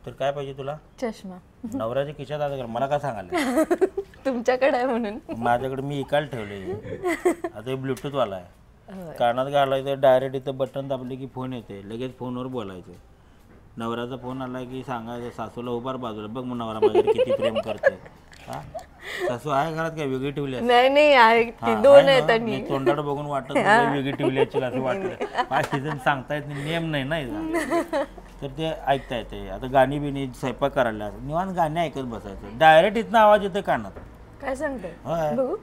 तर काय पाहिजे तुला? चष्मा. नवऱ्याच्या खिशात आता मला काय सांगायला? तुमच्याकडे आहे म्हणून. माझ्याकडे मी इकायला ठेवले. आता हे ब्लूटूथ वाला आहे, कानात घालायचं, डायरेक्ट इथं बटन दाबले की फोन येते, लगेच फोनवर बोलायचं. नवऱ्याचा फोन आला की सांगायचं सासूला उभार बाजूला, बघ मग नवरा माझ्यावर किती प्रेम करते. हा, सासू आहे घरात काय वेगळी ठेवली? नाही नाही आहे ती, दोन आहेत आणि तोंडाकडे बघून वाटत वेगळी ठेवली याची असं वाटलं. पाच सीझन सांगता येत नाही, नेम नाही ना, तर ते ऐकता येते. आता गाणी बिणी स्वयंपाक करायला निवांत गाणी ऐकत बसायचं, डायरेक्ट इथनं आवाज येते कानात. काय सांगते होय. बघू.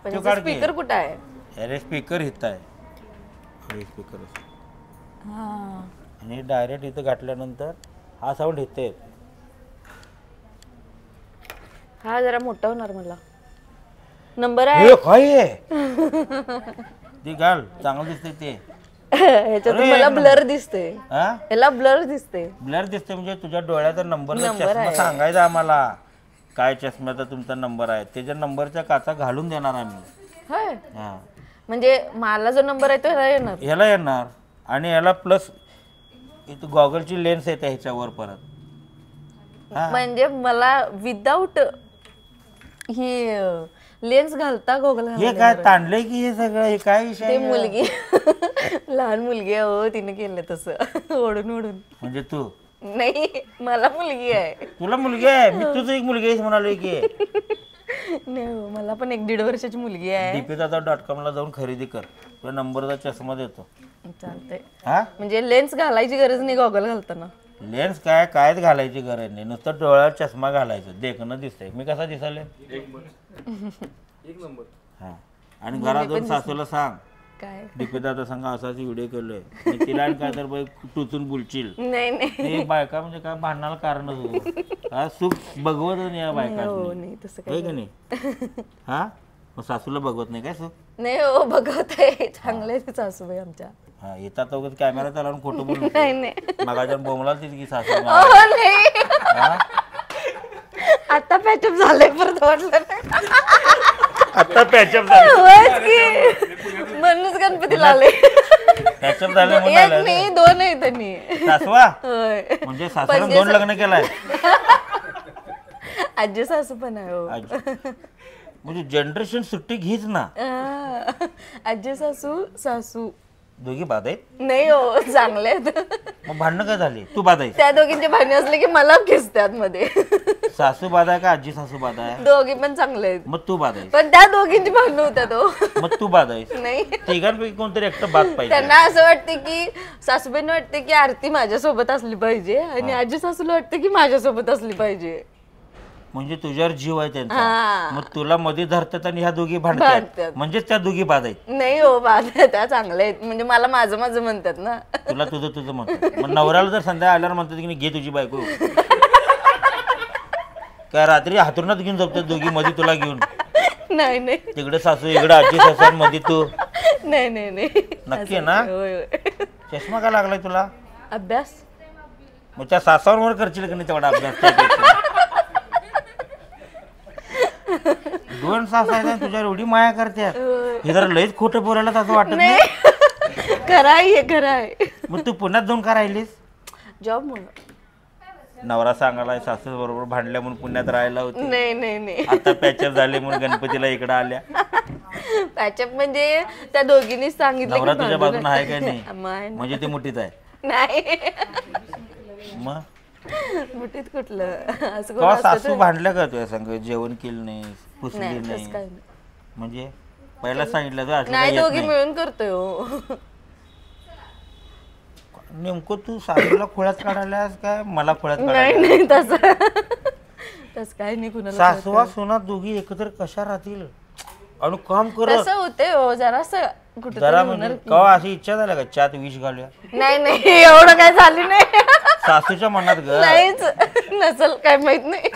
स्पीकर कुठं आहे? अरे स्पीकर इथं आहे, हे स्पीकर आणि डायरेक्ट इथं घातल्यानंतर हा साऊंड इथे येतो. हा जरा मोठा होणार मला. नंबर आहे हे काय आहे? ते घाल, चांगलं दिसते ते. ह्याच्यातून मला ब्लर दिसते. हा, याला ब्लर दिसते. ब्लर दिसते म्हणजे तुझ्या डोळ्याचा नंबर चष्मा सांगायचा आम्हाला. काय चष्म्याचा तुमचा नंबर आहे, त्याच्या नंबरच्या काचा घालून देणार आम्ही. होय, हा, म्हणजे मला जो नंबर आहे तो ह्याला येणार. ह्याला येणार आणि याला प्लस इथं गॉगलची लेन्स येते ह्याच्यावर परत. म्हणजे मला विदाऊट ही लेन्स घालता गोगल हे काय ताणलंय की हे सगळं? हे काय विषय? ते मुलगी लहान मुलगी आहे हो, तिने केलं तसं ओढून ओढून. म्हणजे तू? नाही, मला मुलगी आहे. तुला मुलगी आहे? मी तुझं एक मुलगी आहे म्हणालोय की. नाही हो, मला पण 1-1.5 वर्षाची मुलगी आहे. dpdada.com ला जाऊन खरेदी कर, तुला नंबरचा चष्मा देतो. चालतंय. हा, म्हणजे लेन्स घालायची गरज नाही गॉगल घालताना. लेन्स काय कायच घालायची गरज नाही, नुसतं डोळ्यावर चष्मा घालायचं, देखणं दिसतंय. मी कसा दिसाले? एक नंबर. हा, आणि घरात जाऊन सासूला सांग काय dpdada संघ असाच व्हिडिओ केलोय, तिला आणि काय तर बाई टुचून बोलशील. नाही नाही ते बायका म्हणजे काय भांडणाला कारणच हो. हा, सुख बघवत नाही या बायका, हो, नाही तसं आहे का नाही? हा, मग सासूला बघवत नाही काय सुख? नाही हो, बघत आहे, चांगले आहे सासूबाई आमच्या. हा, येतात वगैरे कॅमेरा चालवून खोटं बोलून नाही नाही मगाच्या बोमला की सासू. नाही, आता पॅचअप झालंय परत वाटलं नाही. आता पॅचअप झालं म्हणूनच गणपतीला आले. पॅचअप झालं एक नाही, 2 आहेत त्यांनी. सासवा होय, म्हणजे सासूला 2 लग्न केलाय. आजी सासू पण आहे हो. म्हणजे जनरेशन सुट्टी घीच ना. आजी सासू सासू दोघी बाद आहेत? नाही हो, चांगले आहेत. मग भांडणं काय झाली? तू बाद आहेस? त्या दोघींचे भांडणे असले की मला खेचतात मध्ये. सासू बाद आहे का आजी सासू बाद आहे? दोघी पण चांगले आहेत. मग तू बाद आहेस? पण त्या दोघींची भांडणं होत्यात हो. मग तू बाद आहेस? नाही, तिघांपैकी कोणतरी एकटं बाद पाहिजे. त्यांना असं वाटते की सासूबाईंना वाटते की आरती माझ्यासोबत असली पाहिजे आणि आजी सासूला वाटते की माझ्यासोबत असली पाहिजे. म्हणजे तुझ्यावर जीव आहे त्यांचा, मग तुला मध्ये धरतात आणि ह्या दोघी भांडतात, म्हणजे त्या दोघी बाद आहेत. नाही हो, बाद आहेत, त्या चांगल्या आहेत. म्हणजे मला माझं माझं म्हणतात ना. तुला तुझं तुझं म्हणतात. मग नवऱ्याला जर संध्या आल्यावर म्हणतात की घे तुझी बायको, काय रात्री हातरुणात घेऊन झोपतात दोघी मध्ये तुला घेऊन? नाही नाही, तिकडे सासू इकडे आजी सासू मध्ये तू. नाही नाही नाही, नक्की ना? होय होय. चष्मा का लागलाय तुला? अभ्यास. मग त्या सासावर करशील का नाही तेवढा अभ्यास? 2 सास आहेत तुझ्यावर एवढी माया करतात, हे जरा लयच खोटं बोलायला असं वाटत नाही? खरं आहे, हे खरं आहे. मग तू पुण्यात जाऊन का राहिलीस? जॉब म्हणून. नवरा सांगायला सासू बरोबर भांडल्या म्हणून पुण्यात राहायला होती. नाही नाही नाही, आता पॅचअप झाले म्हणून गणपतीला इकडे आल्या. पॅचअप म्हणजे त्या दोघींनी सांगितलं. नवरा तुझ्या बाजून आहे काय नाही? म्हणजे ते मुठीत आहे? नाही, मग मुठीत कुठलं असं का सासू भांडल्या का तुझ्या संग? जेवण केलं नाही, पुसली नाही, नाही, तसं काही नाही. म्हणजे पहिला सांगितलं तर असलं नाही, काही येत दोघी नाही. मिळून करतोय हो. नेमकं तू सासूला खोळ्यात काढायलास काय मला खोळ्यात नाही काढायला? नाही, तसं काय नाही कुणाला. सासवा सुना दोघी एकत्र कशा राहतील आणि काम करत? तसं होते हो, जरासं कुठं जरा म्हणजे कवा अशी इच्छा झाल्या का चात विष घालूया? नाही नाही, एवढं काय झाली नाही. सासूच्या मनात ग नाहीच, नसल काय माहित नाही.